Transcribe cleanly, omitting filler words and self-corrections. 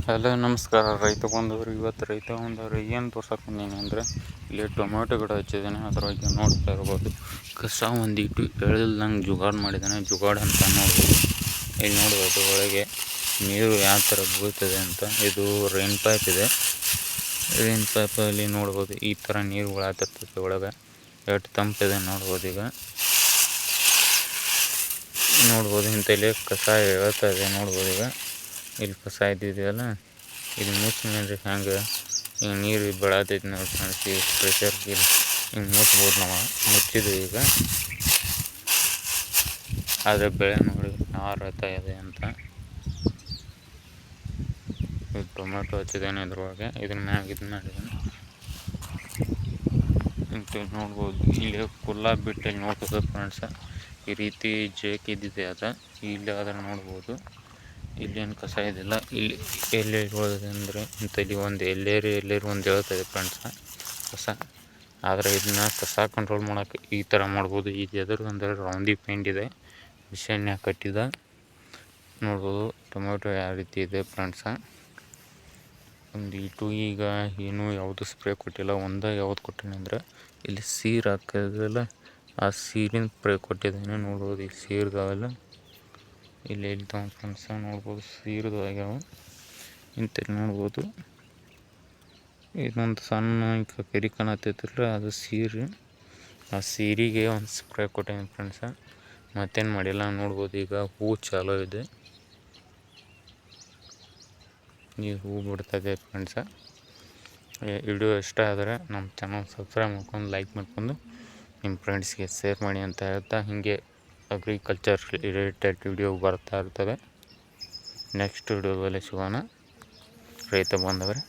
Hello ನಮಸ್ಕಾರ ರೈತ ಬಂದವರು. ಇವತ್ತು ರೈತ ಬಂದವರು ಏನು ತೋರ್ಸಕ್ಕೆ ಅಂದರೆ ಇಲ್ಲಿ ಟೊಮೆಟೊ ಗಿಡ ಹಚ್ಚಿದ್ದಾನೆ. ಅದರೊಳಗೆ ನೋಡ್ತಾ ಇರ್ಬೋದು ಕಸ ಒಂದಿಟ್ಟು ಎಳೆದಿಲ್ದಂಗೆ ಜುಗಾಡ್ ಮಾಡಿದ್ದಾನೆ. ಜುಗಾಡ್ ಅಂತ ನೋಡ್ಬೋದು. ಇಲ್ಲಿ ನೋಡ್ಬೋದು ಒಳಗೆ ನೀರು ಯಾವ ಥರ ಬೀಳ್ತದೆ ಅಂತ. ಇದು ರೈನ್ ಪೈಪ್ ಇದೆ. ರೈನ್ ಪೈಪಲ್ಲಿ ನೋಡ್ಬೋದು ಈ ಥರ ನೀರು ಒಳಗ್ತಿರ್ತದೆ. ಒಳಗೆ ಎಷ್ಟು ತಂಪಿದೆ ನೋಡ್ಬೋದು. ಈಗ ನೋಡ್ಬೋದು ಇಂಥಲ್ಲಿ ಕಸ ಎಳ್ತಾ ಇದೆ ನೋಡ್ಬೋದು. ಈಗ ಇಲ್ಲಿ ಕಸ ಇದ್ದಿದೆಯಲ್ಲ, ಇದು ಮುಚ್ಚಿ ನೋಡ್ರಿ ಹ್ಯಾಂಗೆ ಈಗ ನೀರು ಬೆಳತೈತಿ ನೋಡಿ ಫ್ರೆಂಡ್ಸ್. ಈಗ ಪ್ರೆಷರ್ ಇಲ್ಲಿ ಹಿಂಗೆ ಮುಚ್ಬೋದು. ನಾವು ಮುಚ್ಚಿದ್ವಿ ಈಗ. ಆದರೆ ಬೆಳೆ ನೋಡಿ ಹಾರತಾ ಇದೆ ಅಂತ. ಇದು ಟೊಮೆಟೊ ಹಚ್ಚಿದ್ದೇನೆ ಇದ್ರೊಳಗೆ. ಇದನ್ನ ಮ್ಯಾಗ ಇದು ಮಾಡಿದ್ದಾನೆ ಅಂತ ನೋಡ್ಬೋದು. ಇಲ್ಲಿ ಕುಲ್ಲ ಬಿಟ್ಟು ಇಲ್ಲಿ ನೋಡ್ಬೋದು ಫ್ರೆಂಡ್ಸ. ಈ ರೀತಿ ಜೇಕ್ ಇದ್ದಿದೆ ಅದ. ಇಲ್ಲಿ ಅದನ್ನು ನೋಡ್ಬೋದು. ಇಲ್ಲೇನು ಕಸ ಇದಿಲ್ಲ. ಇಲ್ಲಿ ಎಲ್ಲಿ ಉಳಿದಿದೆ ಅಂದರೆ ಇಂಥಲ್ಲಿ ಒಂದು ಎಲ್ಲೇರಿ ಒಂದು ಹೇಳ್ತದೆ ಫ್ರೆಂಡ್ಸ ಕಸ. ಆದರೆ ಇದನ್ನ ಕಸ ಕಂಟ್ರೋಲ್ ಮಾಡೋಕೆ ಈ ಥರ ಮಾಡ್ಬೋದು. ಇದು ಎದುರು ಅಂದರೆ ರೌಂಡಿ ಪೇಂಟ್ ಇದೆ, ಮಿಷನ್ಯಾಗ ಕಟ್ಟಿದ ನೋಡ್ಬೋದು. ಟೊಮೆಟೊ ಯಾವ ರೀತಿ ಇದೆ ಫ್ರೆಂಡ್ಸ. ಒಂದು ಇಟು ಈಗ ಏನೂ ಯಾವುದು ಸ್ಪ್ರೇ ಕೊಟ್ಟಿಲ್ಲ. ಯಾವ್ದು ಕೊಟ್ಟಿನಿ ಅಂದರೆ ಇಲ್ಲಿ ಸೀರು ಹಾಕೋದಿಲ್ಲ, ಆ ಸೀರಿನ ಸ್ಪ್ರೇ ಕೊಟ್ಟಿದ್ದಾನೆ ನೋಡ್ಬೋದು. ಈ ಸೀರ್ದಾವೆಲ್ಲ ಇಲ್ಲಿ ತಮ್ಮ ಫ್ರೆಂಡ್ಸ ನೋಡ್ಬೋದು. ಸೀರ್ದು ಆಗ್ಯಾವ ಇಂಥಲ್ಲಿ ನೋಡ್ಬೋದು. ಇದೊಂದು ಸಣ್ಣ ಕೆರಿ ಕಾಣತ್ತೈತಿಲ್ಲ, ಅದು ಸೀರೆ. ಆ ಸೀರೆಗೆ ಒಂದು ಸ್ಪ್ರೇ ಕೊಟ್ಟಿದ್ದೀನಿ ಫ್ರೆಂಡ್ಸ. ಮತ್ತೇನು ಮಾಡಿಲ್ಲ ನೋಡ್ಬೋದು. ಈಗ ಹೂ ಚಾಲೋ ಇದೆ. ಈ ಹೂ ಬಿಡ್ತದೆ ಫ್ರೆಂಡ್ಸ. ವಿಡಿಯೋ ಇಷ್ಟ ಆದರೆ ನಮ್ಮ ಚಾನಲ್ ಸಬ್ಸ್ಕ್ರೈಬ್ ಮಾಡ್ಕೊಂಡು ಲೈಕ್ ಮಾಡ್ಕೊಂಡು ನಿಮ್ಮ ಫ್ರೆಂಡ್ಸ್ಗೆ ಶೇರ್ ಮಾಡಿ ಅಂತ ಹೇಳ್ತಾ, ಹೀಗೆ ಅಗ್ರಿಕಲ್ಚರ್ ರಿಲೇಟೆಡ್ ವಿಡಿಯೋ ಬರ್ತಾ ಇರ್ತವೆ. ನೆಕ್ಸ್ಟ್ ವಿಡಿಯೋದಲ್ಲಿ ಸಿಗೋಣ ರೈತ ಬಾಂಧವರೇ.